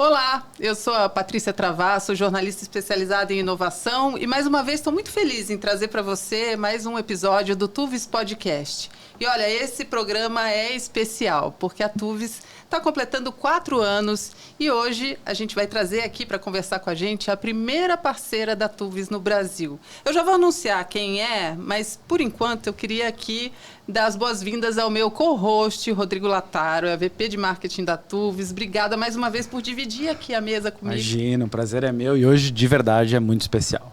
Olá, eu sou a Patrícia Travasso, jornalista especializada em inovação e mais uma vez estou muito feliz em trazer para você mais um episódio do Tuvis Podcast. E olha, esse programa é especial porque a Tuvis está completando 4 anos e hoje a gente vai trazer aqui para conversar com a gente a primeira parceira da Tuvis no Brasil. Eu já vou anunciar quem é, mas por enquanto eu queria aqui dar as boas-vindas ao meu co-host, Rodrigo Lataro, é a VP de Marketing da Tuvis. Obrigada mais uma vez por dividir aqui a mesa comigo. Imagina, o prazer é meu e hoje de verdade é muito especial.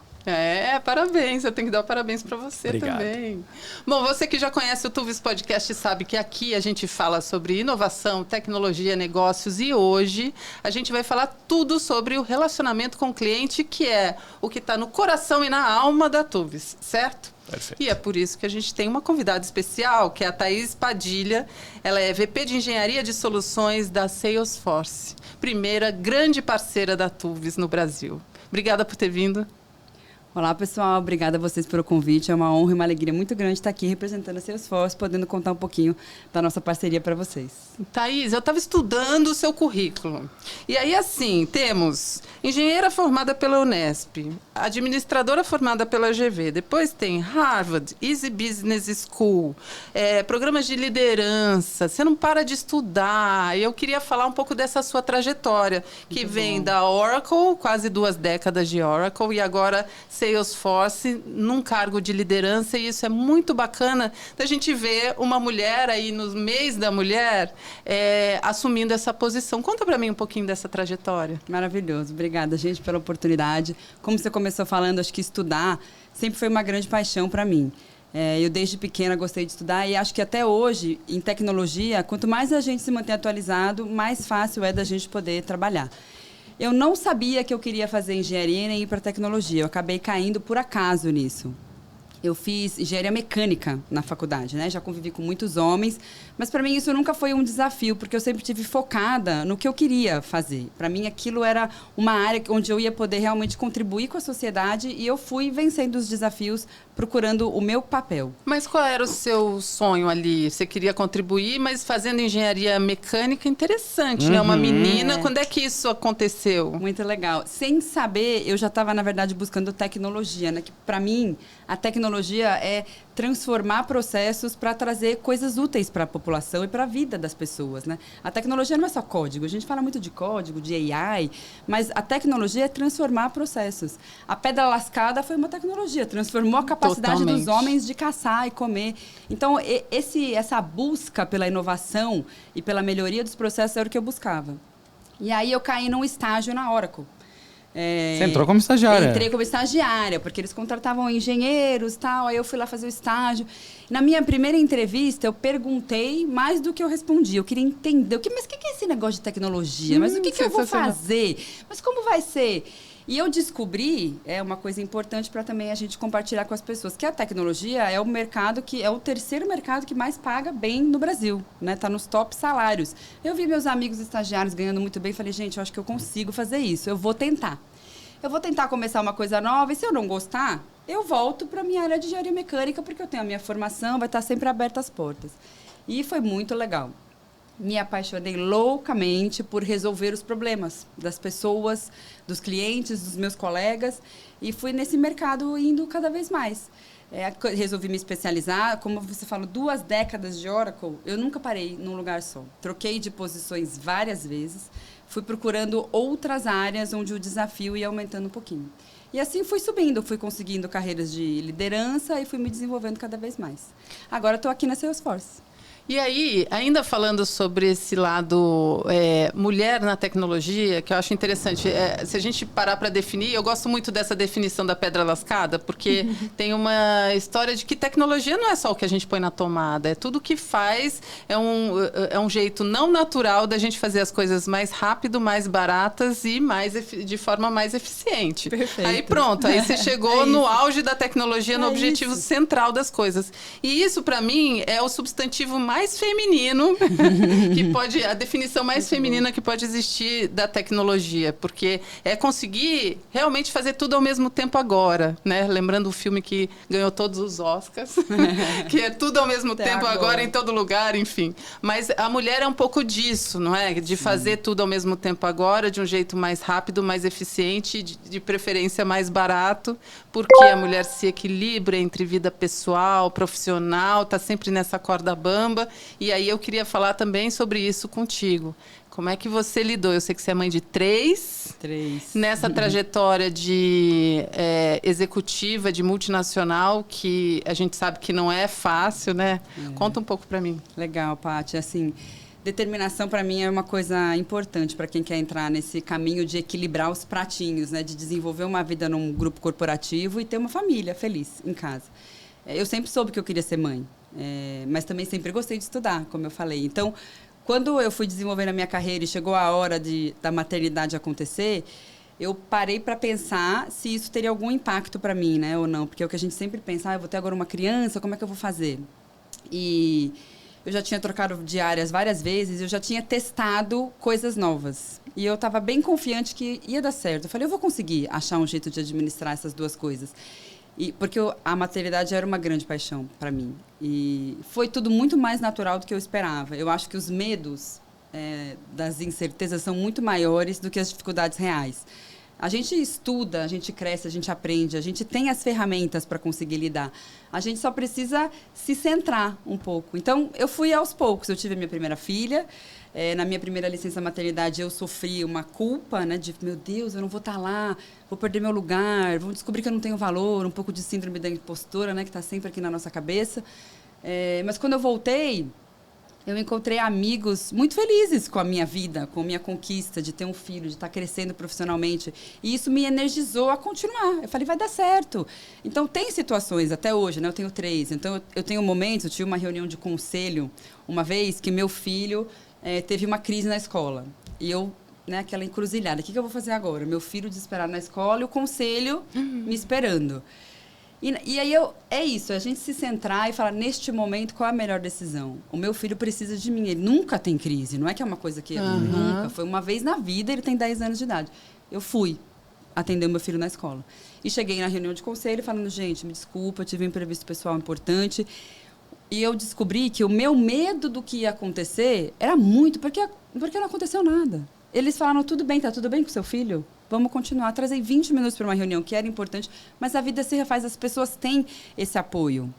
Parabéns, eu tenho que dar parabéns para você. Obrigado. Também. Bom, você que já conhece o Tuvis Podcast sabe que aqui a gente fala sobre inovação, tecnologia, negócios e hoje a gente vai falar tudo sobre o relacionamento com o cliente, que é o que está no coração e na alma da Tuvis, certo? Perfeito. E é por isso que a gente tem uma convidada especial, que é a Thaís Padilha. Ela é VP de Engenharia de Soluções da Salesforce, primeira grande parceira da Tuvis no Brasil. Obrigada por ter vindo. Olá, pessoal. Obrigada a vocês pelo convite. É uma honra e uma alegria muito grande estar aqui representando a Salesforce, podendo contar um pouquinho da nossa parceria para vocês. Thaís, eu estava estudando o seu currículo. E aí, assim, temos engenheira formada pela Unesp, administradora formada pela GV, depois tem Harvard, Easy Business School, programas de liderança, você não para de estudar. E eu queria falar um pouco dessa sua trajetória, que vem da Oracle, quase 2 décadas de Oracle, e agora Salesforce, num cargo de liderança, e isso é muito bacana da gente ver uma mulher aí no mês da mulher assumindo essa posição. Conta para mim um pouquinho dessa trajetória. Maravilhoso. Obrigada, gente, pela oportunidade. Como você começou falando, acho que estudar sempre foi uma grande paixão para mim. Eu, desde pequena, gostei de estudar e acho que até hoje, em tecnologia, quanto mais a gente se mantém atualizado, mais fácil é da gente poder trabalhar. Eu não sabia que eu queria fazer engenharia nem ir para tecnologia. Eu acabei caindo por acaso nisso. Eu fiz engenharia mecânica na faculdade, né? Já convivi com muitos homens, mas para mim isso nunca foi um desafio, porque eu sempre estive focada no que eu queria fazer. Para mim aquilo era uma área onde eu ia poder realmente contribuir com a sociedade e eu fui vencendo os desafios, procurando o meu papel. Mas qual era o seu sonho ali? Você queria contribuir, mas fazendo engenharia mecânica, interessante, né? Uma menina, quando é que isso aconteceu? Muito legal. Sem saber, eu já estava, na verdade, buscando tecnologia, né? Que para mim, a tecnologia é transformar processos para trazer coisas úteis para a população e para a vida das pessoas, né? A tecnologia não é só código. A gente fala muito de código, de AI, mas a tecnologia é transformar processos. A pedra lascada foi uma tecnologia, transformou a capacidade dos homens de caçar e comer. Então, essa busca pela inovação e pela melhoria dos processos era o que eu buscava. E aí eu caí num estágio na Oracle. Você entrou como estagiária? Entrei como estagiária, porque eles contratavam engenheiros e tal, aí eu fui lá fazer o estágio. Na minha primeira entrevista, eu perguntei mais do que eu respondi. Eu queria entender, mas o que é esse negócio de tecnologia? Mas o que eu vou fazer? Mas como vai ser? E eu descobri, uma coisa importante para também a gente compartilhar com as pessoas, que a tecnologia é o mercado que é o terceiro mercado que mais paga bem no Brasil, né? Tá nos top salários. Eu vi meus amigos estagiários ganhando muito bem, falei, gente, eu acho que eu consigo fazer isso, eu vou tentar. Eu vou tentar começar uma coisa nova e se eu não gostar, eu volto para a minha área de engenharia mecânica, porque eu tenho a minha formação, vai estar sempre aberta as portas. E foi muito legal. Me apaixonei loucamente por resolver os problemas das pessoas, dos clientes, dos meus colegas. E fui nesse mercado indo cada vez mais. Resolvi me especializar. Como você falou, 2 décadas de Oracle, eu nunca parei num lugar só. Troquei de posições várias vezes. Fui procurando outras áreas onde o desafio ia aumentando um pouquinho. E assim fui subindo, fui conseguindo carreiras de liderança e fui me desenvolvendo cada vez mais. Agora estou aqui na Salesforce. E aí, ainda falando sobre esse lado mulher na tecnologia, que eu acho interessante, se a gente parar para definir, eu gosto muito dessa definição da pedra lascada, porque tem uma história de que tecnologia não é só o que a gente põe na tomada, é tudo que faz, é um jeito não natural da gente fazer as coisas mais rápido, mais baratas e de forma mais eficiente. Perfeito. Aí pronto, aí você chegou no auge da tecnologia, no objetivo isso. central das coisas. E isso, para mim, é o substantivo mais mais feminino a definição mais feminina que pode existir da tecnologia, porque é conseguir realmente fazer tudo ao mesmo tempo agora, né? Lembrando o filme que ganhou todos os Oscars, que é tudo ao mesmo tempo agora em todo lugar, enfim. Mas a mulher é um pouco disso, não é? De fazer tudo ao mesmo tempo agora, de um jeito mais rápido, mais eficiente, de preferência mais barato, porque a mulher se equilibra entre vida pessoal, profissional, está sempre nessa corda bamba. E aí eu queria falar também sobre isso contigo. Como é que você lidou? Eu sei que você é mãe de 3. Nessa trajetória de executiva, de multinacional, que a gente sabe que não é fácil, né? Conta um pouco para mim. Legal, Paty. Assim, determinação para mim é uma coisa importante para quem quer entrar nesse caminho de equilibrar os pratinhos, né? De desenvolver uma vida num grupo corporativo e ter uma família feliz em casa. Eu sempre soube que eu queria ser mãe, mas também sempre gostei de estudar, como eu falei. Então, quando eu fui desenvolvendo a minha carreira e chegou a hora da maternidade acontecer, eu parei para pensar se isso teria algum impacto para mim, né, ou não. Porque é o que a gente sempre pensa, eu vou ter agora uma criança, como é que eu vou fazer? E eu já tinha trocado de áreas várias vezes, eu já tinha testado coisas novas. E eu estava bem confiante que ia dar certo. Eu falei, eu vou conseguir achar um jeito de administrar essas duas coisas. Porque a maternidade era uma grande paixão para mim. E foi tudo muito mais natural do que eu esperava. Eu acho que os medos das incertezas são muito maiores do que as dificuldades reais. A gente estuda, a gente cresce, a gente aprende, a gente tem as ferramentas para conseguir lidar. A gente só precisa se centrar um pouco. Então, eu fui aos poucos. Eu tive a minha primeira filha. Na minha primeira licença maternidade, eu sofri uma culpa, né? De, meu Deus, eu não vou estar lá, vou perder meu lugar, vou descobrir que eu não tenho valor, um pouco de síndrome da impostora, né? Que está sempre aqui na nossa cabeça. Mas quando eu voltei, eu encontrei amigos muito felizes com a minha vida, com a minha conquista de ter um filho, de estar crescendo profissionalmente. E isso me energizou a continuar. Eu falei, vai dar certo. Então, tem situações, até hoje, né? Eu tenho 3. Então, eu tenho momentos, eu tive uma reunião de conselho uma vez que meu filho teve uma crise na escola. E eu, né, aquela encruzilhada, o que eu vou fazer agora? Meu filho desesperado na escola e o conselho me esperando. E aí é isso, a gente se centrar e falar, neste momento, qual é a melhor decisão? O meu filho precisa de mim, ele nunca tem crise, não é que é uma coisa que nunca, foi uma vez na vida, ele tem 10 anos de idade. Eu fui atender o meu filho na escola. E cheguei na reunião de conselho falando, gente, me desculpa, eu tive um imprevisto pessoal importante. E eu descobri que o meu medo do que ia acontecer era muito, porque não aconteceu nada. Eles falaram, tudo bem, tá tudo bem com seu filho? Vamos continuar. Trazei 20 minutos para uma reunião que era importante, mas a vida se refaz, as pessoas têm esse apoio.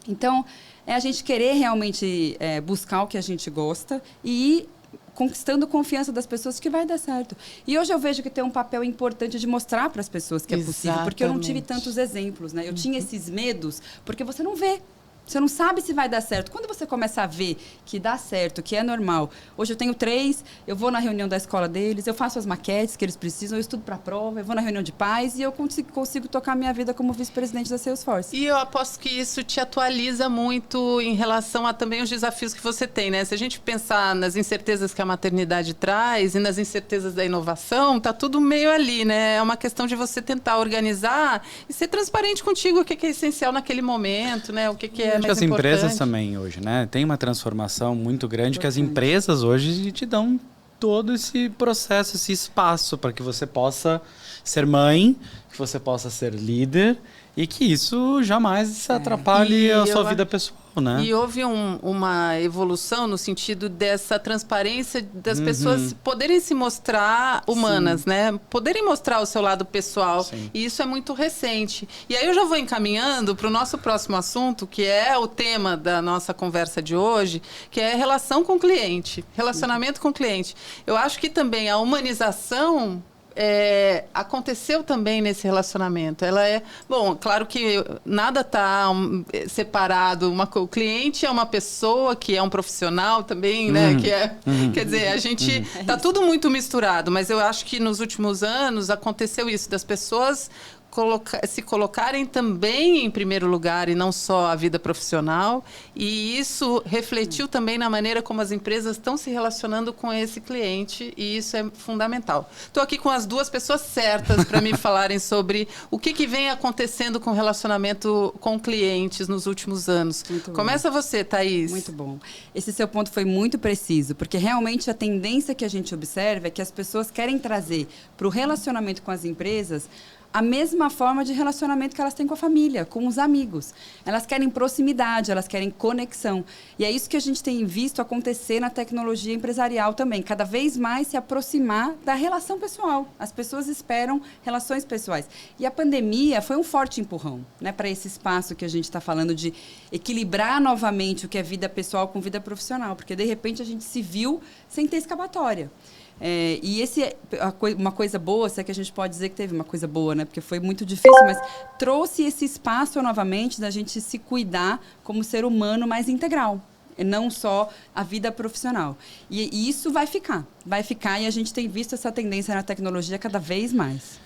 Então, é a gente querer realmente buscar o que a gente gosta e ir conquistando confiança das pessoas que vai dar certo. E hoje eu vejo que tem um papel importante de mostrar para as pessoas que é possível, porque eu não tive tantos exemplos, né? Eu tinha esses medos, porque você não vê. Você não sabe se vai dar certo. Quando você começa a ver que dá certo, que é normal. Hoje eu tenho 3, eu vou na reunião da escola deles, eu faço as maquetes que eles precisam, eu estudo para a prova, eu vou na reunião de pais e eu consigo tocar minha vida como vice-presidente da Salesforce. E eu aposto que isso te atualiza muito em relação a também os desafios que você tem, né? Se a gente pensar nas incertezas que a maternidade traz e nas incertezas da inovação, tá tudo meio ali, né? É uma questão de você tentar organizar e ser transparente contigo, o que é essencial naquele momento, né? O que é Acho que as importante. empresas também hoje, né? Tem uma transformação muito grande que as empresas hoje te dão todo esse processo, esse espaço para que você possa ser mãe, que você possa ser líder e que isso jamais atrapalhe a sua vida pessoal, né? E houve uma evolução no sentido dessa transparência das pessoas poderem se mostrar humanas, né? Poderem mostrar o seu lado pessoal. Sim. E isso é muito recente. E aí eu já vou encaminhando para o nosso próximo assunto, que é o tema da nossa conversa de hoje, que é relação com o cliente, relacionamento com o cliente. Eu acho que também a humanização aconteceu também nesse relacionamento. Ela bom, claro que nada está separado. O cliente é uma pessoa que é um profissional também, né? Quer dizer, a gente está tudo muito misturado, mas eu acho que nos últimos anos aconteceu isso, das pessoas se colocarem também em primeiro lugar e não só a vida profissional. E isso refletiu também na maneira como as empresas estão se relacionando com esse cliente, e isso é fundamental. Estou aqui com as duas pessoas certas para me falarem sobre o que vem acontecendo com o relacionamento com clientes nos últimos anos. Começa você, Thaís. Muito bom. Esse seu ponto foi muito preciso, porque realmente a tendência que a gente observa é que as pessoas querem trazer para o relacionamento com as empresas a mesma forma de relacionamento que elas têm com a família, com os amigos. Elas querem proximidade, elas querem conexão. E é isso que a gente tem visto acontecer na tecnologia empresarial também. Cada vez mais se aproximar da relação pessoal. As pessoas esperam relações pessoais. E a pandemia foi um forte empurrão, né, para esse espaço que a gente está falando de equilibrar novamente o que é vida pessoal com vida profissional. Porque, de repente, a gente se viu sem ter escapatória. E uma coisa boa, se é que a gente pode dizer que teve uma coisa boa, né? Porque foi muito difícil, mas trouxe esse espaço novamente da gente se cuidar como ser humano mais integral, e não só a vida profissional. E isso vai ficar e a gente tem visto essa tendência na tecnologia cada vez mais.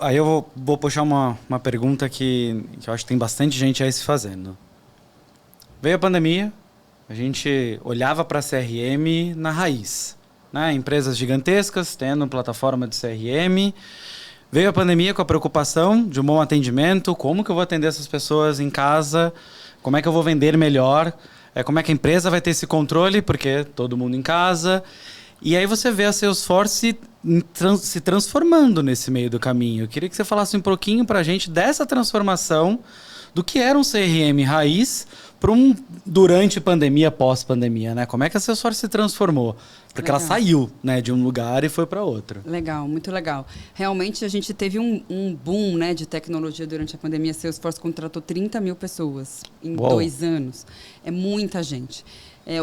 Aí eu vou puxar uma pergunta que eu acho que tem bastante gente aí se fazendo. Veio a pandemia, a gente olhava para a CRM na raiz. Né? Empresas gigantescas tendo plataforma de CRM. Veio a pandemia com a preocupação de um bom atendimento. Como que eu vou atender essas pessoas em casa? Como é que eu vou vender melhor? Como é que a empresa vai ter esse controle? Porque todo mundo em casa. E aí você vê a Salesforce se transformando nesse meio do caminho. Eu queria que você falasse um pouquinho para a gente dessa transformação do que era um CRM raiz para durante pandemia, pós-pandemia, né? Como é que a Salesforce se transformou? Porque legal. Ela saiu, né, de um lugar e foi para outro. Legal, muito legal. Realmente a gente teve um boom, né, de tecnologia durante a pandemia. A Salesforce contratou 30 mil pessoas em 2 anos. É muita gente.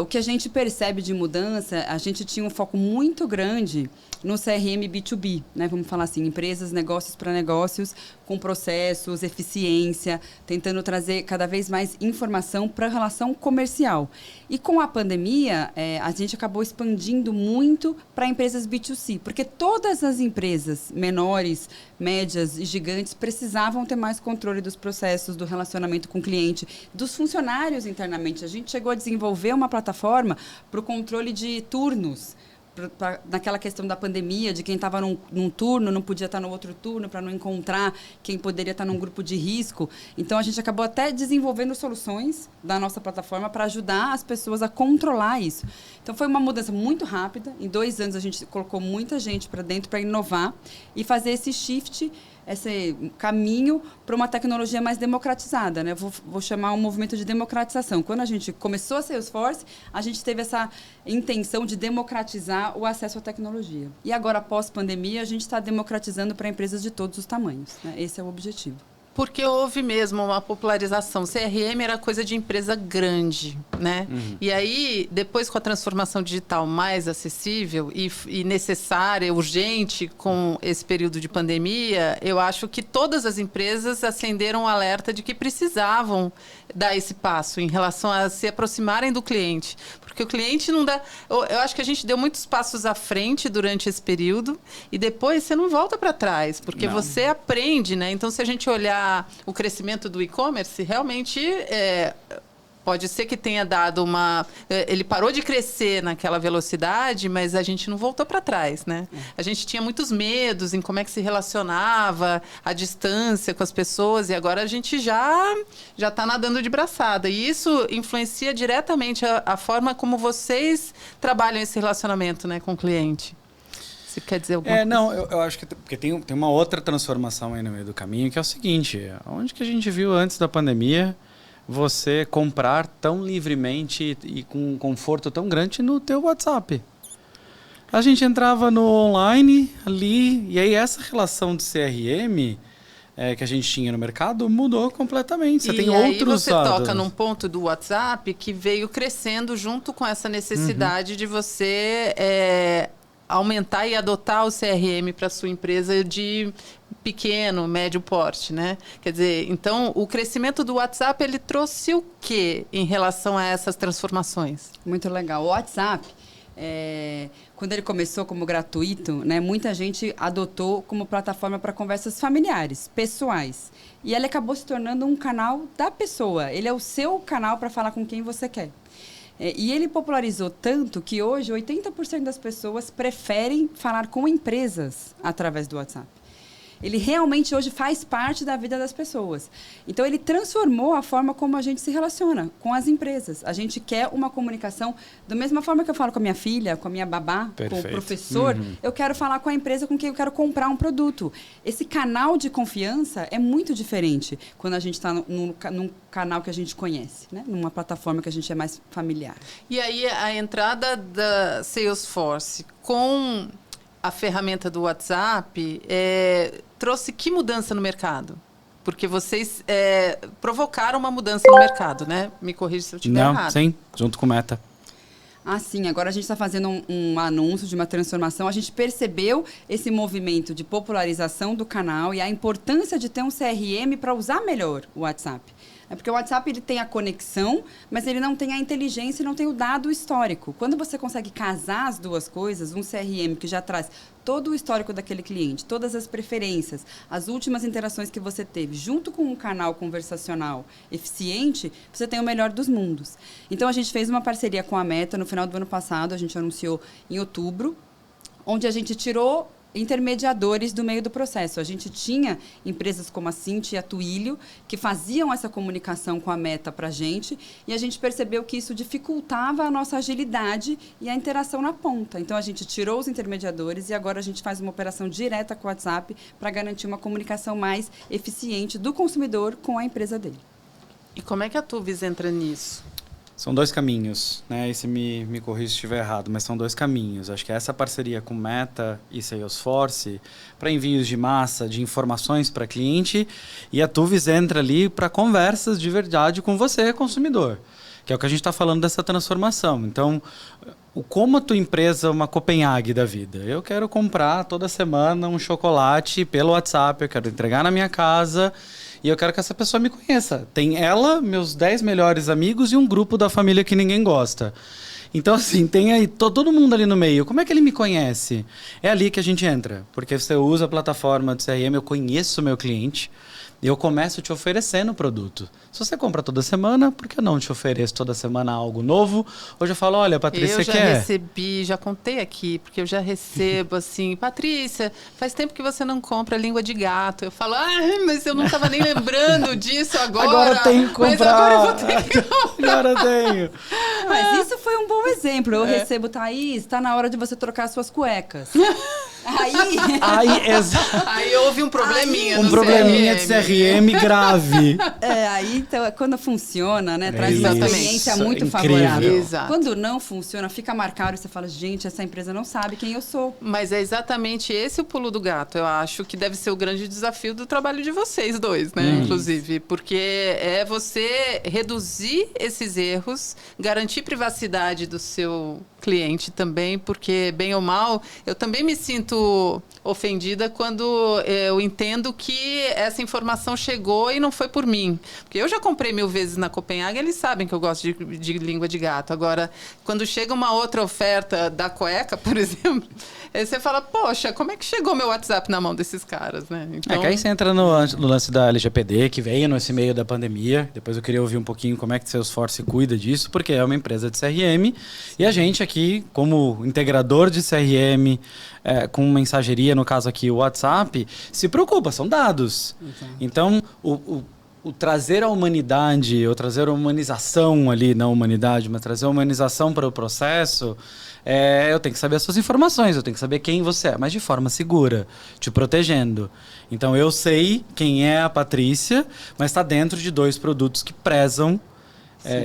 O que a gente percebe de mudança, a gente tinha um foco muito grande no CRM B2B, né? Vamos falar assim, empresas, negócios para negócios, com processos, eficiência, tentando trazer cada vez mais informação para a relação comercial. E com a pandemia, a gente acabou expandindo muito para empresas B2C, porque todas as empresas menores, médias e gigantes precisavam ter mais controle dos processos, do relacionamento com o cliente, dos funcionários internamente. A gente chegou a desenvolver uma plataforma para o controle de turnos, naquela questão da pandemia, de quem estava num turno, não podia estar no outro turno, para não encontrar quem poderia estar num grupo de risco. Então, a gente acabou até desenvolvendo soluções da nossa plataforma para ajudar as pessoas a controlar isso. Então, foi uma mudança muito rápida. Em 2 anos, a gente colocou muita gente para dentro para inovar e fazer esse shift, esse caminho para uma tecnologia mais democratizada, né? Vou chamar um movimento de democratização. Quando a gente começou a Salesforce, a gente teve essa intenção de democratizar o acesso à tecnologia. E agora, após pandemia, a gente está democratizando para empresas de todos os tamanhos, né? Esse é o objetivo. Porque houve mesmo uma popularização. CRM era coisa de empresa grande, né? Uhum. E aí, depois com a transformação digital mais acessível e necessária, urgente, com esse período de pandemia, eu acho que todas as empresas acenderam o alerta de que precisavam dar esse passo em relação a se aproximarem do cliente. Porque o cliente não dá... Eu acho que a gente deu muitos passos à frente durante esse período e depois você não volta para trás, porque você aprende, né? Então, se a gente olhar o crescimento do e-commerce, realmente pode ser que tenha dado uma... Ele parou de crescer naquela velocidade, mas a gente não voltou para trás, né? A gente tinha muitos medos em como é que se relacionava, a distância com as pessoas, e agora a gente já está nadando de braçada. E isso influencia diretamente a forma como vocês trabalham esse relacionamento, né, com o cliente. Você quer dizer alguma coisa? Não, eu acho que porque tem uma outra transformação aí no meio do caminho, que é o seguinte: onde que a gente viu antes da pandemia você comprar tão livremente e com um conforto tão grande no teu WhatsApp? A gente entrava no online ali, e aí essa relação de CRM que a gente tinha no mercado mudou completamente. Você tem outros você toca num ponto do WhatsApp que veio crescendo junto com essa necessidade de você aumentar e adotar o CRM para a sua empresa de pequeno, médio porte, né? Quer dizer, então, o crescimento do WhatsApp, ele trouxe o quê em relação a essas transformações? Muito legal. O WhatsApp Quando ele começou como gratuito, né, muita gente adotou como plataforma para conversas familiares, pessoais. E ele acabou se tornando um canal da pessoa. Ele é o seu canal para falar com quem você quer. E ele popularizou tanto que hoje 80% das pessoas preferem falar com empresas através do WhatsApp. Ele realmente hoje faz parte da vida das pessoas. Então, ele transformou a forma como a gente se relaciona com as empresas. A gente quer uma comunicação da mesma forma que eu falo com a minha filha, com a minha babá, com o professor. Eu quero falar com a empresa com quem eu quero comprar um produto. Esse canal de confiança é muito diferente quando a gente está num canal que a gente conhece, né? Numa plataforma que a gente é mais familiar. E aí, a entrada da Salesforce com a ferramenta do WhatsApp trouxe que mudança no mercado? Porque vocês provocaram uma mudança no mercado, né? Me corrija se eu estiver errado. Não, sim, junto com o Meta. Sim, agora a gente está fazendo um anúncio de uma transformação. A gente percebeu esse movimento de popularização do canal e a importância de ter um CRM para usar melhor o WhatsApp. Porque o WhatsApp ele tem a conexão, mas ele não tem a inteligência e não tem o dado histórico. Quando você consegue casar as duas coisas, um CRM que já traz todo o histórico daquele cliente, todas as preferências, as últimas interações que você teve, junto com um canal conversacional eficiente, você tem o melhor dos mundos. Então, a gente fez uma parceria com a Meta no final do ano passado, a gente anunciou em outubro, onde a gente tirou intermediadores do meio do processo. A gente tinha empresas como a Cinti e a Twilio que faziam essa comunicação com a Meta para a gente e a gente percebeu que isso dificultava a nossa agilidade e a interação na ponta. Então, a gente tirou os intermediadores e agora a gente faz uma operação direta com o WhatsApp para garantir uma comunicação mais eficiente do consumidor com a empresa dele. E como é que a Tuvis entra nisso? São dois caminhos, né? E se me corrija se estiver errado, mas são dois caminhos. Acho que essa parceria com Meta e Salesforce para envios de massa de informações para cliente e a Tuvis entra ali para conversas de verdade com você, consumidor, que é o que a gente está falando dessa transformação. Então, como a tua empresa é uma Copenhague da vida? Eu quero comprar toda semana um chocolate pelo WhatsApp, eu quero entregar na minha casa e eu quero que essa pessoa me conheça. Tem ela, meus 10 melhores amigos e um grupo da família que ninguém gosta. Então, assim, tem aí todo mundo ali no meio. Como é que ele me conhece? É ali que a gente entra. Porque você usa a plataforma de CRM, eu conheço o meu cliente, e eu começo te oferecendo o produto. Se você compra toda semana, por que eu não te ofereço toda semana algo novo? Hoje eu falo, olha, Patrícia, eu já recebi, já contei aqui, porque eu já recebo assim, Patrícia, faz tempo que você não compra língua de gato. Eu falo, mas eu não estava nem lembrando disso agora. Agora tem que comprar. Mas agora eu vou ter que comprar. Agora tenho. Mas isso foi um bom exemplo. Eu recebo, Thaís, está na hora de você trocar suas cuecas. Aí houve um probleminha um probleminha de CRM grave. Aí então, quando funciona, né, traz Isso, uma experiência muito incrível. favorável. Exato. Quando não funciona, fica marcado e você fala, gente, essa empresa não sabe quem eu sou. Mas é exatamente esse o pulo do gato. Eu acho que deve ser o grande desafio do trabalho de vocês dois, né? Inclusive, porque é você reduzir esses erros, garantir privacidade do seu cliente também, porque, bem ou mal, eu também me sinto ofendida quando eu entendo que essa informação chegou e não foi por mim. Porque eu já comprei 1000 vezes na Copenhague, eles sabem que eu gosto de língua de gato. Agora, quando chega uma outra oferta da cueca, por exemplo, aí você fala, poxa, como é que chegou meu WhatsApp na mão desses caras, né? Então... que aí você entra no lance da LGPD, que veio nesse meio da pandemia. Depois eu queria ouvir um pouquinho como é que o Salesforce cuida disso, porque é uma empresa de CRM. E a gente aqui, como integrador de CRM, com mensageria, no caso aqui o WhatsApp, se preocupa, são dados. Exato. Então, o trazer a humanidade, ou trazer a humanização ali, não humanidade, mas trazer a humanização para o processo, eu tenho que saber as suas informações, eu tenho que saber quem você é, mas de forma segura, te protegendo. Então, eu sei quem é a Patrícia, mas está dentro de 2 produtos que prezam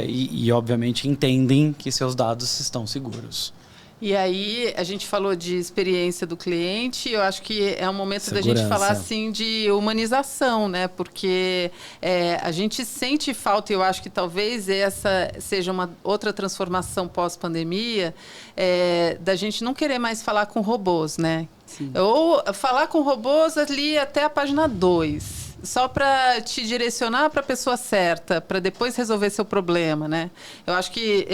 e, obviamente, entendem que seus dados estão seguros. E aí, a gente falou de experiência do cliente, eu acho que é um momento da gente falar assim de humanização, né? Porque a gente sente falta, e eu acho que talvez essa seja uma outra transformação pós-pandemia, da gente não querer mais falar com robôs, né? Sim. Ou falar com robôs ali até a página 2. só para te direcionar para a pessoa certa, para depois resolver seu problema, né? Eu acho que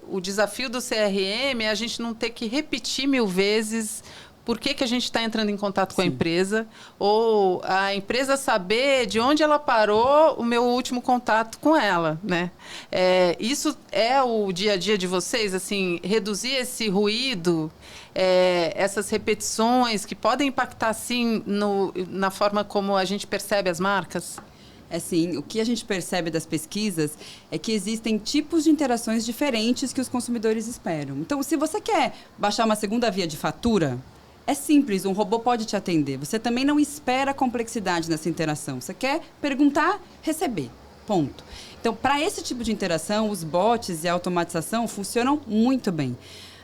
o desafio do CRM é a gente não ter que repetir 1000 vezes por que a gente está entrando em contato com a empresa, ou a empresa saber de onde ela parou o meu último contato com ela, né? Isso é o dia a dia de vocês, assim, reduzir esse ruído, essas repetições que podem impactar, sim, na forma como a gente percebe as marcas? Assim, o que a gente percebe das pesquisas é que existem tipos de interações diferentes que os consumidores esperam. Então, se você quer baixar uma segunda via de fatura, é simples, um robô pode te atender. Você também não espera complexidade nessa interação. Você quer perguntar, receber. Ponto. Então, para esse tipo de interação, os bots e a automatização funcionam muito bem.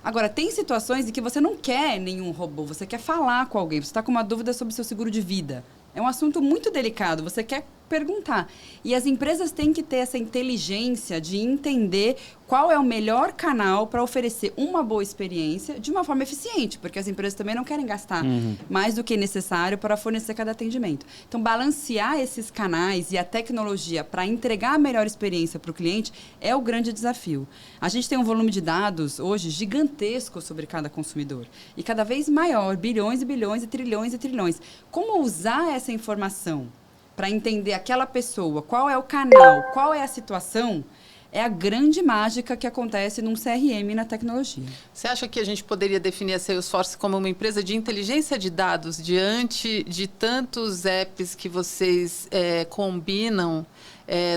Agora, tem situações em que você não quer nenhum robô, você quer falar com alguém, você está com uma dúvida sobre o seu seguro de vida. É um assunto muito delicado, você quer perguntar. E as empresas têm que ter essa inteligência de entender qual é o melhor canal para oferecer uma boa experiência de uma forma eficiente, porque as empresas também não querem gastar mais do que necessário para fornecer cada atendimento. Então, balancear esses canais e a tecnologia para entregar a melhor experiência para o cliente é o grande desafio. A gente tem um volume de dados hoje gigantesco sobre cada consumidor e cada vez maior, bilhões e bilhões e trilhões e trilhões. Como usar essa informação para entender aquela pessoa, qual é o canal, qual é a situação, é a grande mágica que acontece num CRM na tecnologia. Você acha que a gente poderia definir a Salesforce como uma empresa de inteligência de dados diante de tantos apps que vocês combinam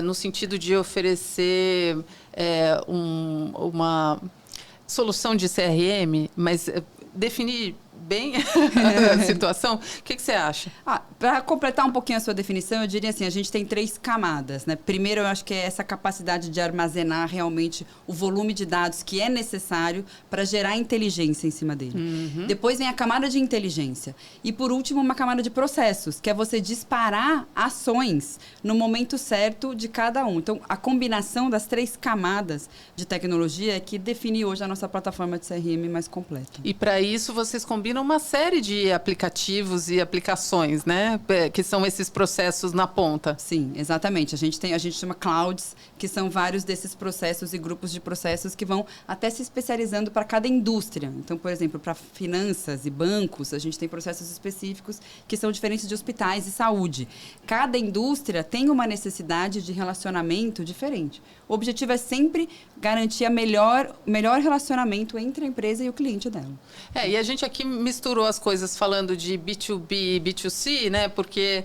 no sentido de oferecer uma solução de CRM, mas definir bem a situação? O que você acha? Para completar um pouquinho a sua definição, eu diria assim, a gente tem 3 camadas, né? Primeiro, eu acho que é essa capacidade de armazenar realmente o volume de dados que é necessário para gerar inteligência em cima dele. Depois vem a camada de inteligência. E, por último, uma camada de processos, que é você disparar ações no momento certo de cada um. Então, a combinação das 3 camadas de tecnologia é que define hoje a nossa plataforma de CRM mais completa. E, para isso, vocês combinam uma série de aplicativos e aplicações, né? Que são esses processos na ponta. Sim, exatamente. A gente chama clouds, que são vários desses processos e grupos de processos que vão até se especializando para cada indústria. Então, por exemplo, para finanças e bancos, a gente tem processos específicos que são diferentes de hospitais e saúde. Cada indústria tem uma necessidade de relacionamento diferente. O objetivo é sempre garantir o melhor relacionamento entre a empresa e o cliente dela. E a gente aqui misturou as coisas falando de B2B e B2C, né? Porque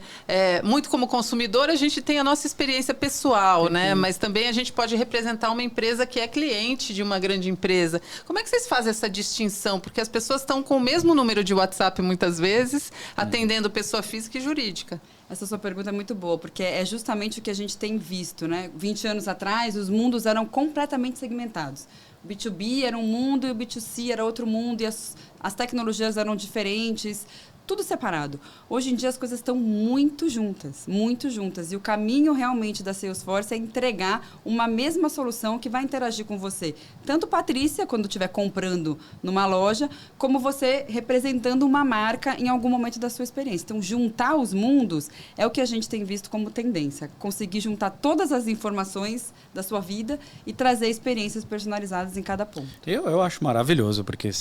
muito como consumidor a gente tem a nossa experiência pessoal, né? Mas também a gente pode representar uma empresa que é cliente de uma grande empresa. Como é que vocês fazem essa distinção? Porque as pessoas estão com o mesmo número de WhatsApp muitas vezes, atendendo pessoa física e jurídica. Essa sua pergunta é muito boa, porque é justamente o que a gente tem visto, né? 20 anos atrás, os mundos eram completamente segmentados. O B2B era um mundo e o B2C era outro mundo, e as tecnologias eram diferentes, tudo separado. Hoje em dia as coisas estão muito juntas. E o caminho realmente da Salesforce é entregar uma mesma solução que vai interagir com você. Tanto Patrícia, quando estiver comprando numa loja, como você representando uma marca em algum momento da sua experiência. Então, juntar os mundos é o que a gente tem visto como tendência. Conseguir juntar todas as informações da sua vida e trazer experiências personalizadas em cada ponto. Eu acho maravilhoso, porque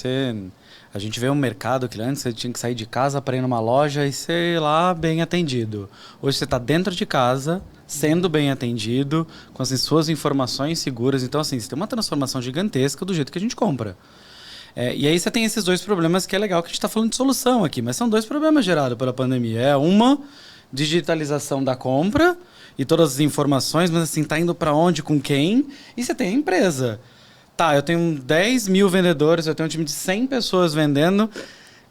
a gente vê um mercado que antes você tinha que sair de casa para ir numa loja e ser lá bem atendido. Hoje você está dentro de casa, sendo bem atendido, com as suas informações seguras. Então, assim, você tem uma transformação gigantesca do jeito que a gente compra. E aí você tem esses 2 problemas que é legal que a gente está falando de solução aqui, mas são 2 problemas gerados pela pandemia. Uma, digitalização da compra e todas as informações, mas assim, tá indo para onde, com quem? E você tem a empresa. Tá, eu tenho 10 mil vendedores, eu tenho um time de 100 pessoas vendendo.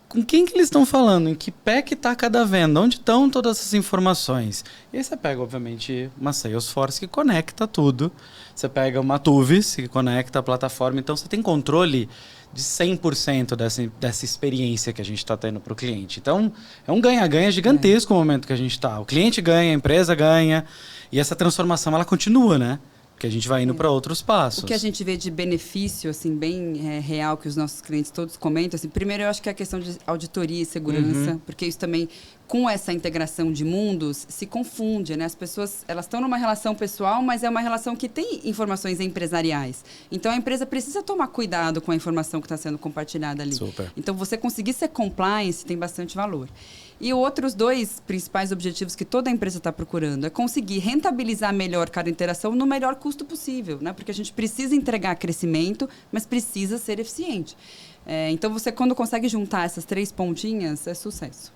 Com quem que eles estão falando? Em que pé que está cada venda? Onde estão todas essas informações? E aí você pega, obviamente, uma Salesforce que conecta tudo. Você pega uma Tuvis que conecta a plataforma. Então, você tem controle de 100% dessa experiência que a gente está tendo para o cliente. Então, é um ganha-ganha gigantesco o momento que a gente está. O cliente ganha, a empresa ganha. E essa transformação, ela continua, né? Porque a gente vai indo para outros passos. O que a gente vê de benefício, assim, bem real, que os nossos clientes todos comentam, assim, primeiro eu acho que é a questão de auditoria e segurança, porque isso também, com essa integração de mundos, se confunde, né? As pessoas, elas estão numa relação pessoal, mas é uma relação que tem informações empresariais. Então, a empresa precisa tomar cuidado com a informação que está sendo compartilhada ali. Super. Então, você conseguir ser compliance tem bastante valor. E outros dois principais objetivos que toda empresa está procurando é conseguir rentabilizar melhor cada interação no melhor custo possível, né? Porque a gente precisa entregar crescimento, mas precisa ser eficiente. Então, você, quando consegue juntar essas 3 pontinhas, é sucesso.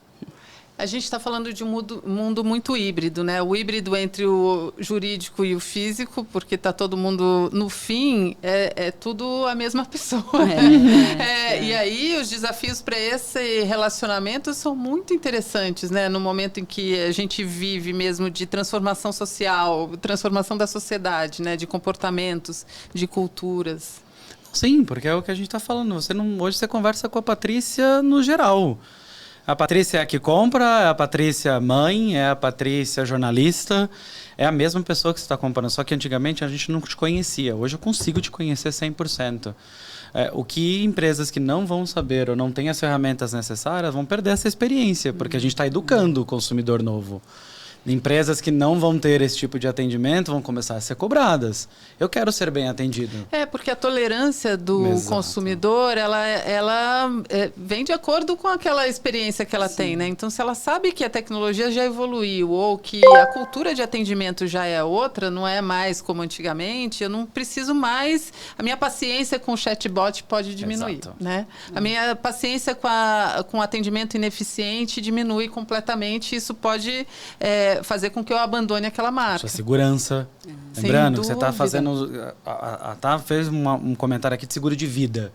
A gente está falando de um mundo muito híbrido, né? O híbrido entre o jurídico e o físico, porque está todo mundo, no fim, é tudo a mesma pessoa. E aí os desafios para esse relacionamento são muito interessantes, né? No momento em que a gente vive mesmo de transformação social, transformação da sociedade, né? De comportamentos, de culturas. Sim, porque é o que a gente está falando. Hoje você conversa com a Patrícia no geral. A Patrícia é a que compra, é a Patrícia mãe, é a Patrícia jornalista. É a mesma pessoa que você está comprando. Só que antigamente a gente não te conhecia. Hoje eu consigo te conhecer 100%. O que empresas que não vão saber ou não têm as ferramentas necessárias vão perder essa experiência, porque a gente está educando o consumidor novo. Empresas que não vão ter esse tipo de atendimento vão começar a ser cobradas. Eu quero ser bem atendido. Porque a tolerância do consumidor, ela vem de acordo com aquela experiência que ela tem, né? Então, se ela sabe que a tecnologia já evoluiu ou que a cultura de atendimento já é outra, não é mais como antigamente, eu não preciso mais... A minha paciência com o chatbot pode diminuir, né? A minha paciência com o atendimento ineficiente diminui completamente. Isso pode... fazer com que eu abandone aquela marca. Sua segurança. Lembrando que você está fazendo... A Tá fez um comentário aqui de seguro de vida.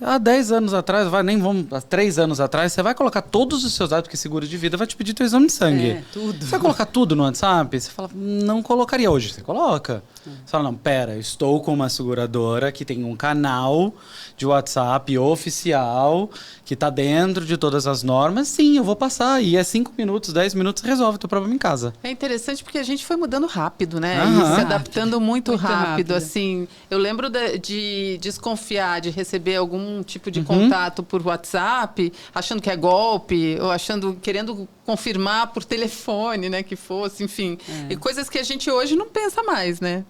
Há 10 anos atrás, há 3 anos atrás, você vai colocar todos os seus dados, porque seguro de vida vai te pedir teu exame de sangue. Tudo. Você vai colocar tudo no WhatsApp? Você fala, não colocaria hoje. Você coloca. Você fala, não, pera, eu estou com uma seguradora que tem um canal de WhatsApp oficial, que está dentro de todas as normas. Sim, eu vou passar. E é 5 minutos, 10 minutos, resolve o teu problema em casa. É interessante porque a gente foi mudando rápido, né? E se adaptando muito rápido. Assim, eu lembro de desconfiar, de receber algum tipo de contato por WhatsApp, achando que é golpe, ou querendo confirmar por telefone, né? Que fosse, enfim. E coisas que a gente hoje não pensa mais, né?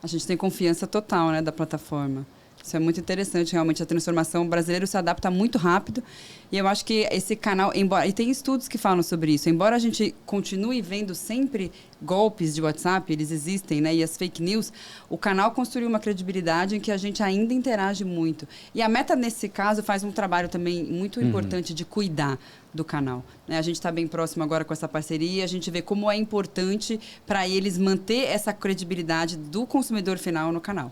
A gente tem confiança total, né, da plataforma. Isso é muito interessante, realmente, a transformação. O brasileiro se adapta muito rápido. E eu acho que esse canal, e tem estudos que falam sobre isso, embora a gente continue vendo sempre golpes de WhatsApp, eles existem, né? E as fake news, o canal construiu uma credibilidade em que a gente ainda interage muito. E a Meta, nesse caso, faz um trabalho também muito importante de cuidar do canal, né? A gente está bem próximo agora com essa parceria, a gente vê como é importante para eles manter essa credibilidade do consumidor final no canal.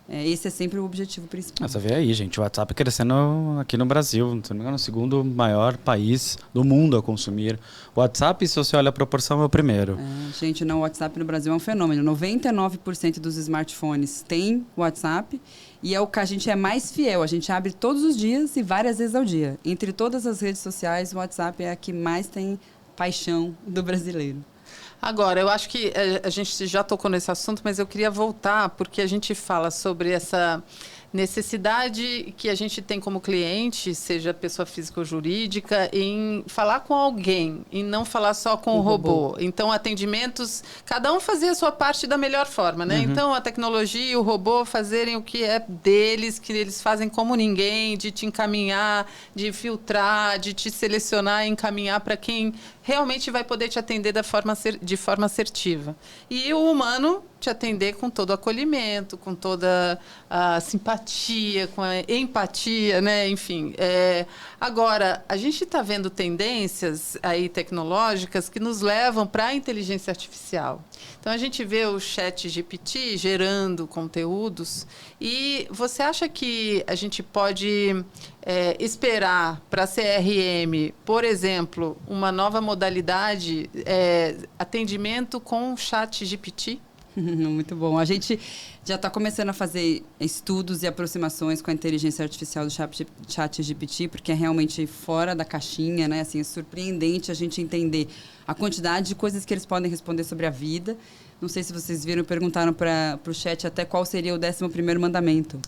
Esse é sempre o objetivo principal. Você vê aí, gente, o WhatsApp crescendo aqui no Brasil, se não me engano, o segundo maior país do mundo a consumir. O WhatsApp, se você olha a proporção, é o primeiro. Gente, não, o WhatsApp no Brasil é um fenômeno. 99% dos smartphones tem WhatsApp e é o que a gente é mais fiel. A gente abre todos os dias e várias vezes ao dia. Entre todas as redes sociais, o WhatsApp é a que mais tem paixão do brasileiro. Agora, eu acho que a gente já tocou nesse assunto, mas eu queria voltar, porque a gente fala sobre essa necessidade que a gente tem como cliente, seja pessoa física ou jurídica, em falar com alguém, e não falar só com o robô. Então, atendimentos, cada um fazer a sua parte da melhor forma, né? Então, a tecnologia e o robô fazerem o que é deles, que eles fazem como ninguém, de te encaminhar, de filtrar, de te selecionar e encaminhar para quem realmente vai poder te atender de forma assertiva. E o humano te atender com todo o acolhimento, com toda a simpatia, com a empatia, né? Enfim. Agora, a gente está vendo tendências aí tecnológicas que nos levam para a inteligência artificial. Então, a gente vê o ChatGPT gerando conteúdos e você acha que a gente pode esperar para a CRM, por exemplo, uma nova modalidade, atendimento com ChatGPT? Muito bom. A gente já está começando a fazer estudos e aproximações com a inteligência artificial do ChatGPT, porque é realmente fora da caixinha, né? Assim, é surpreendente a gente entender a quantidade de coisas que eles podem responder sobre a vida. Não sei se vocês viram, perguntaram para o chat até qual seria o 11º mandamento.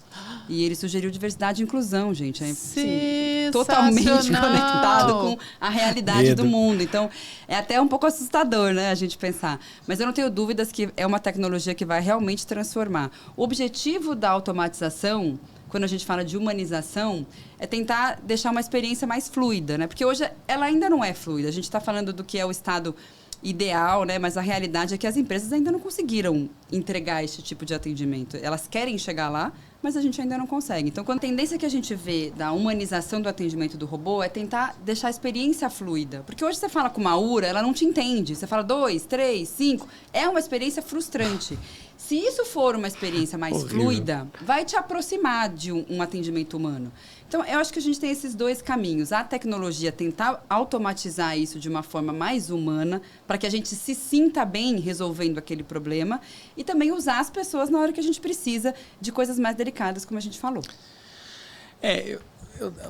E ele sugeriu diversidade e inclusão, gente. É assim, totalmente conectado com a realidade do mundo. Então, é até um pouco assustador, né, a gente pensar. Mas eu não tenho dúvidas que é uma tecnologia que vai realmente transformar. O objetivo da automatização, quando a gente fala de humanização, é tentar deixar uma experiência mais fluida, né? Porque hoje ela ainda não é fluida. A gente está falando do que é o estado ideal, né? Mas a realidade é que as empresas ainda não conseguiram entregar esse tipo de atendimento. Elas querem chegar lá, mas a gente ainda não consegue. Então, a tendência que a gente vê da humanização do atendimento do robô é tentar deixar a experiência fluida. Porque hoje você fala com uma URA, ela não te entende. Você fala 2, 3, 5. É uma experiência frustrante. Se isso for uma experiência mais fluida, vai te aproximar de um atendimento humano. Então, eu acho que a gente tem esses dois caminhos. A tecnologia tentar automatizar isso de uma forma mais humana, para que a gente se sinta bem resolvendo aquele problema, e também usar as pessoas na hora que a gente precisa de coisas mais delicadas, como a gente falou.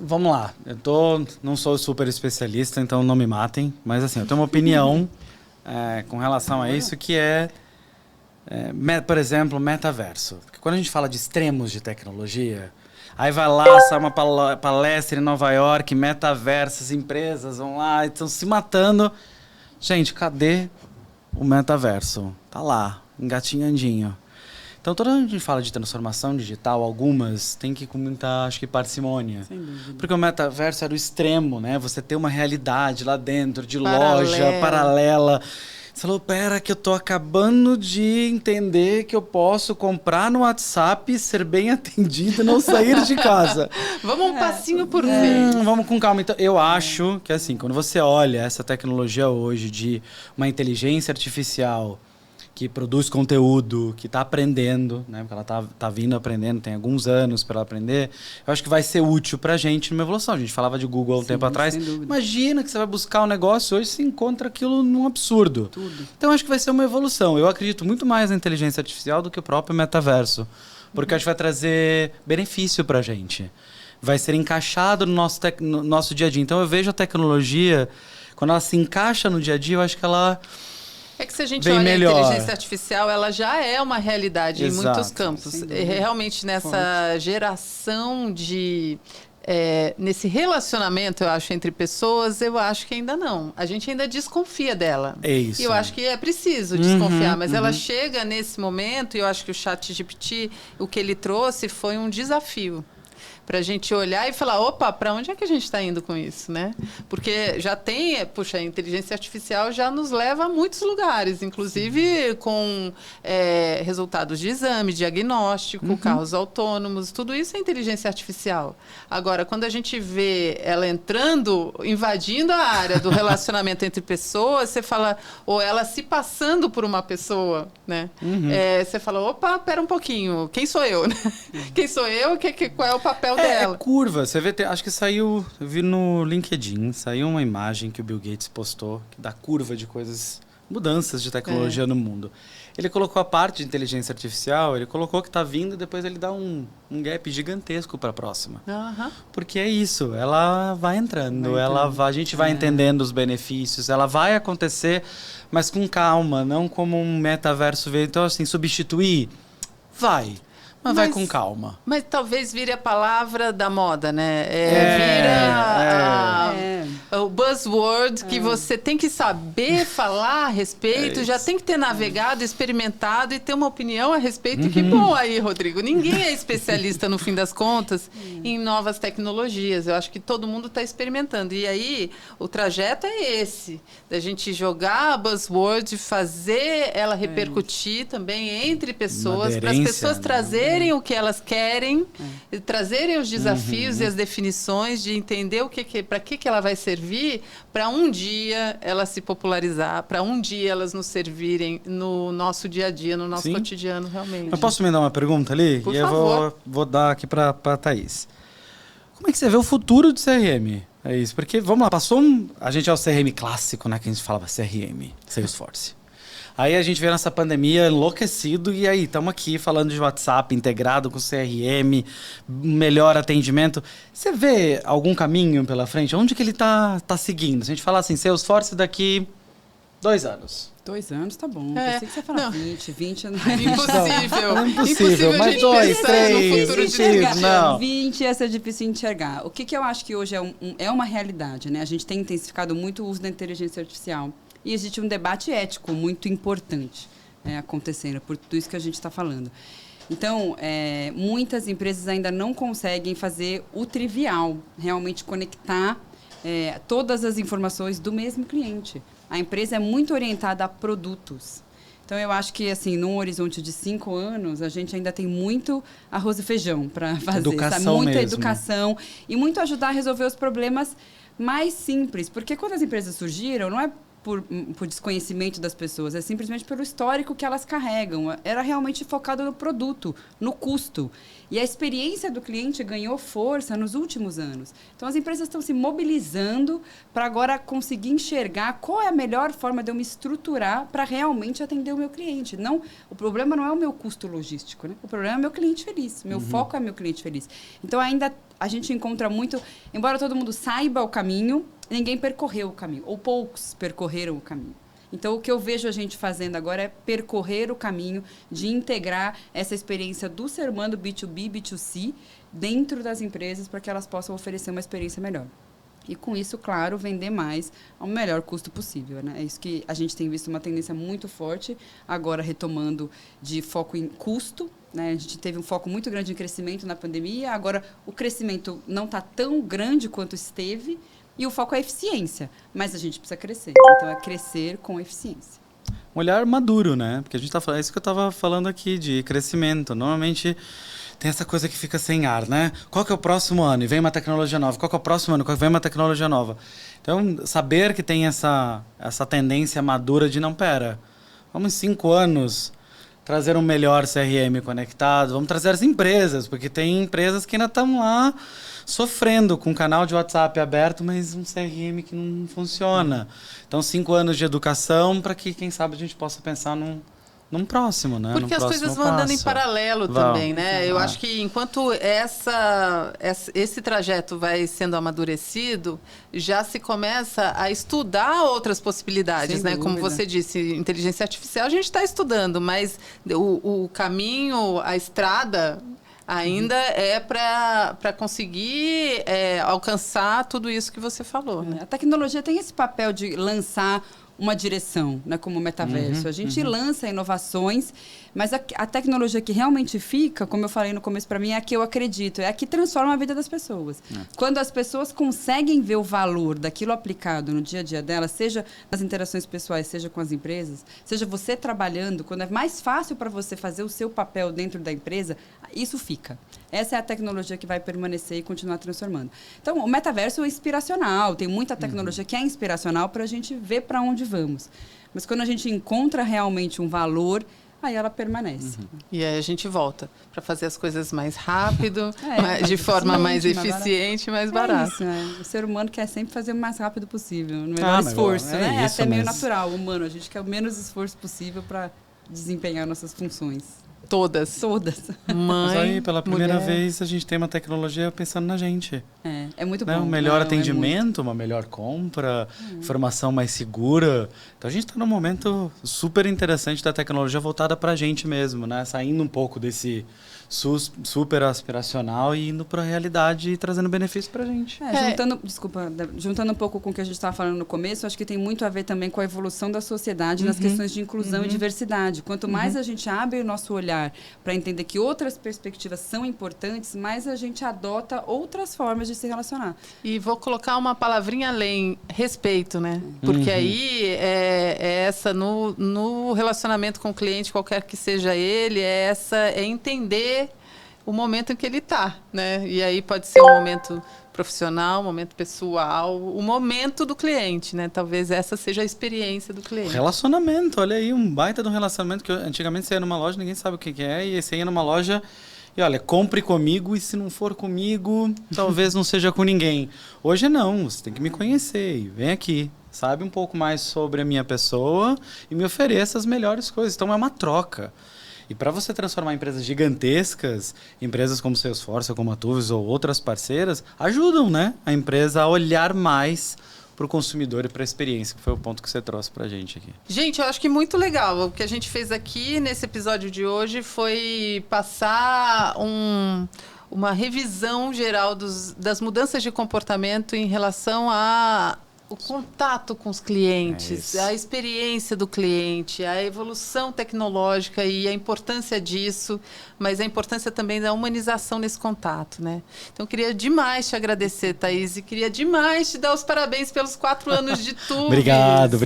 Vamos lá. Não sou super especialista, então não me matem, mas assim, eu tenho uma opinião com relação a isso, que por exemplo, metaverso. Porque quando a gente fala de extremos de tecnologia, aí vai lá, sai uma palestra em Nova York, metaverso, as empresas vão lá e estão se matando. Gente, cadê o metaverso? Tá lá, engatinhandinho. Então, toda vez que a gente fala de transformação digital, algumas tem que ir com muita, acho que, parcimônia. Sem dúvida. Porque o metaverso era o extremo, né? Você ter uma realidade lá dentro, de loja, paralela. Você falou, pera, que eu tô acabando de entender que eu posso comprar no WhatsApp, ser bem atendido e não sair de casa. Vamos um passinho por vez. Vamos com calma. Então, eu acho que, assim, quando você olha essa tecnologia hoje de uma inteligência artificial que produz conteúdo, que está aprendendo, né? Porque ela tá vindo aprendendo, tem alguns anos para ela aprender. Eu acho que vai ser útil para a gente numa evolução. A gente falava de Google há um tempo atrás. Imagina que você vai buscar um negócio hoje e você encontra aquilo num absurdo. Tudo. Então, eu acho que vai ser uma evolução. Eu acredito muito mais na inteligência artificial do que o próprio metaverso. Porque acho que vai trazer benefício para a gente. Vai ser encaixado no nosso dia a dia. Então, eu vejo a tecnologia, quando ela se encaixa no dia a dia, eu acho que ela... É que se a gente olha a inteligência artificial, ela já é uma realidade em muitos campos. Realmente nessa geração de... nesse relacionamento, eu acho, entre pessoas, eu acho que ainda não. A gente ainda desconfia dela. É isso. E eu acho que é preciso desconfiar, mas ela chega nesse momento, e eu acho que o ChatGPT, o que ele trouxe foi um desafio. Para a gente olhar e falar, opa, para onde é que a gente está indo com isso, né? Porque já tem, a inteligência artificial já nos leva a muitos lugares, inclusive com resultados de exame, diagnóstico, carros autônomos, tudo isso é inteligência artificial. Agora, quando a gente vê ela entrando, invadindo a área do relacionamento entre pessoas, você fala, ou ela se passando por uma pessoa, né? Você fala, opa, pera um pouquinho, quem sou eu? Quem sou eu? Qual é o papel dela? É curva. Você vê, acho que saiu, eu vi no LinkedIn, saiu uma imagem que o Bill Gates postou, da curva de coisas, mudanças de tecnologia no mundo. Ele colocou a parte de inteligência artificial, ele colocou que está vindo e depois ele dá um gap gigantesco para a próxima. Porque é isso, ela vai entrando, a gente vai entendendo os benefícios, ela vai acontecer, mas com calma, não como um metaverso veio. Então, assim, substituir, vai. Mas vai com calma. Mas talvez vire a palavra da moda, né? O buzzword que você tem que saber falar a respeito, já tem que ter navegado, experimentado e ter uma opinião a respeito. Que bom aí, Rodrigo. Ninguém é especialista, no fim das contas, em novas tecnologias. Eu acho que todo mundo está experimentando. E aí, o trajeto é esse, da gente jogar a buzzword, fazer ela repercutir também entre pessoas, para as pessoas trazerem o que elas querem, trazerem os desafios e as definições de entender para que ela vai servir, para um dia ela se popularizar, para um dia elas nos servirem no nosso dia a dia, no nosso cotidiano, realmente. Eu posso me dar uma pergunta ali? Por favor. Eu vou dar aqui para a Thaís. Como é que você vê o futuro do CRM? É isso, porque, vamos lá, a gente é o CRM clássico, né, que a gente falava CRM, Salesforce. Aí a gente veio nessa pandemia enlouquecido e aí estamos aqui falando de WhatsApp integrado com CRM, melhor atendimento. Você vê algum caminho pela frente? Onde que ele tá seguindo? Se a gente falar assim, Salesforce daqui 2 anos. 2 anos tá bom. É, Pensei que você ia falar não. 20 não. Impossível. Impossível, a mas gente 2, pensar 3, no futuro de enxergar. Não. 20 ia ser difícil enxergar. O que eu acho que hoje é uma realidade, né? A gente tem intensificado muito o uso da inteligência artificial. E existe um debate ético muito importante acontecendo por tudo isso que a gente está falando. Então, muitas empresas ainda não conseguem fazer o trivial, realmente conectar todas as informações do mesmo cliente. A empresa é muito orientada a produtos. Então, eu acho que, assim, num horizonte de 5 anos, a gente ainda tem muito arroz e feijão para fazer. Educação muita mesmo. educação e muito ajudar a resolver os problemas mais simples. Porque quando as empresas surgiram, não é por desconhecimento das pessoas, é simplesmente pelo histórico que elas carregam. Era realmente focado no produto, no custo. E a experiência do cliente ganhou força nos últimos anos. Então, as empresas estão se mobilizando para agora conseguir enxergar qual é a melhor forma de eu me estruturar para realmente atender o meu cliente. Não, o problema não é o meu custo logístico, né? O problema é o meu cliente feliz. Meu foco é meu cliente feliz. Então, ainda a gente encontra muito... Embora todo mundo saiba o caminho, ninguém percorreu o caminho. Ou poucos percorreram o caminho. Então, o que eu vejo a gente fazendo agora é percorrer o caminho de integrar essa experiência do ser humano B2B, B2C, dentro das empresas para que elas possam oferecer uma experiência melhor. E, com isso, claro, vender mais ao melhor custo possível, né? É isso que a gente tem visto uma tendência muito forte, agora retomando de foco em custo, né? A gente teve um foco muito grande em crescimento na pandemia, agora o crescimento não está tão grande quanto esteve, e o foco é eficiência, mas a gente precisa crescer. Então, é crescer com eficiência. Um olhar maduro, né? Porque a gente tá falando, é isso que eu estava falando aqui, de crescimento. Normalmente tem essa coisa que fica sem ar, né? Qual que é o próximo ano? E vem uma tecnologia nova. Qual que é o próximo ano? Vem uma tecnologia nova. Então, saber que tem essa tendência madura de, não, pera, vamos em 5 anos trazer um melhor CRM conectado, vamos trazer as empresas, porque tem empresas que ainda estão lá sofrendo com um canal de WhatsApp aberto, mas um CRM que não funciona. Então, 5 anos de educação para que, quem sabe, a gente possa pensar num próximo, né? Porque as coisas vão andando em paralelo também, né? Eu acho que enquanto esse trajeto vai sendo amadurecido, já se começa a estudar outras possibilidades, né? Como você disse, inteligência artificial a gente está estudando, mas o caminho, a estrada ainda é para conseguir alcançar tudo isso que você falou. Né? A tecnologia tem esse papel de lançar uma direção, né, como o metaverso. A gente lança inovações, mas a tecnologia que realmente fica, como eu falei no começo, para mim, é a que eu acredito, é a que transforma a vida das pessoas. Quando as pessoas conseguem ver o valor daquilo aplicado no dia a dia delas, seja nas interações pessoais, seja com as empresas, seja você trabalhando, quando é mais fácil para você fazer o seu papel dentro da empresa, isso fica. Essa é a tecnologia que vai permanecer e continuar transformando. Então, o metaverso é inspiracional, tem muita tecnologia que é inspiracional para a gente ver para onde vamos. Mas quando a gente encontra realmente um valor, aí ela permanece. E aí a gente volta para fazer as coisas mais rápido, de forma mais eficiente, mais barata. Isso, né? O ser humano quer sempre fazer o mais rápido possível, no menor esforço. Né? É até meio natural, humano. A gente quer o menos esforço possível para desempenhar nossas funções. Todas. Mãe, mas aí, pela primeira mulher. vez, a gente tem uma tecnologia pensando na gente. É muito bom. Né? Um melhor atendimento, uma melhor compra, informação mais segura. Então, a gente está num momento super interessante da tecnologia voltada para a gente mesmo, né? Saindo um pouco desse super aspiracional e indo para a realidade e trazendo benefício para a gente. Juntando um pouco com o que a gente estava falando no começo, acho que tem muito a ver também com a evolução da sociedade nas questões de inclusão e diversidade. Quanto mais a gente abre o nosso olhar para entender que outras perspectivas são importantes, mais a gente adota outras formas de se relacionar. E vou colocar uma palavrinha além, respeito, né? Porque aí é essa, no relacionamento com o cliente, qualquer que seja ele, é entender o momento em que ele está, né? E aí pode ser um momento profissional, um momento pessoal, o momento do cliente, né? Talvez essa seja a experiência do cliente. Relacionamento, olha aí, um baita de um relacionamento que antigamente você ia numa loja, ninguém sabe o que é, e você ia numa loja e olha, compre comigo e se não for comigo, talvez não seja com ninguém. Hoje não, você tem que me conhecer e vem aqui. sabe um pouco mais sobre a minha pessoa e me ofereça as melhores coisas. Então é uma troca. E para você transformar empresas gigantescas, empresas como Salesforce, como a Tuvis ou outras parceiras, ajudam, né, a empresa a olhar mais para o consumidor e para a experiência, que foi o ponto que você trouxe para a gente aqui. Gente, eu acho que muito legal. O que a gente fez aqui nesse episódio de hoje foi passar uma revisão geral das mudanças de comportamento em relação o contato com os clientes, a experiência do cliente, a evolução tecnológica e a importância disso, mas a importância também da humanização nesse contato, né? Então, eu queria demais te agradecer, Thaís, e queria demais te dar os parabéns pelos 4 anos de Tuvis. Obrigado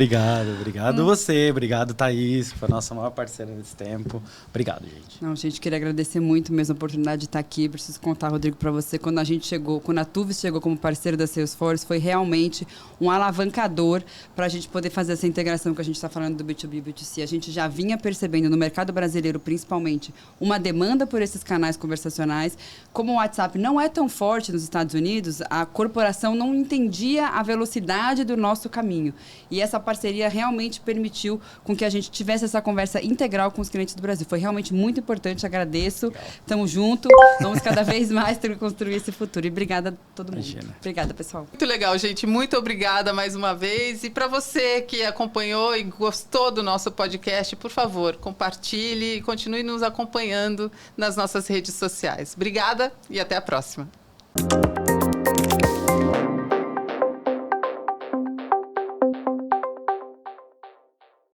você, obrigado, Thaís, que foi a nossa maior parceira nesse tempo. Obrigado, gente. Não, gente, queria agradecer muito mesmo a oportunidade de estar aqui. Preciso contar, Rodrigo, para você, quando a Tuvis chegou como parceiro da Salesforce, foi realmente um alavancador para a gente poder fazer essa integração que a gente está falando do B2B e B2C. A gente já vinha percebendo no mercado brasileiro, principalmente, uma demanda por esses canais conversacionais. Como o WhatsApp não é tão forte nos Estados Unidos, a corporação não entendia a velocidade do nosso caminho. E essa parceria realmente permitiu com que a gente tivesse essa conversa integral com os clientes do Brasil. Foi realmente muito importante, agradeço. Estamos juntos, vamos cada vez mais construir esse futuro. E obrigada a todo mundo. Imagina. Obrigada, pessoal. Muito legal, gente. Muito obrigada mais uma vez. E para você que acompanhou e gostou do nosso podcast, por favor, compartilhe e continue nos acompanhando nas nossas redes sociais. Obrigada e até a próxima.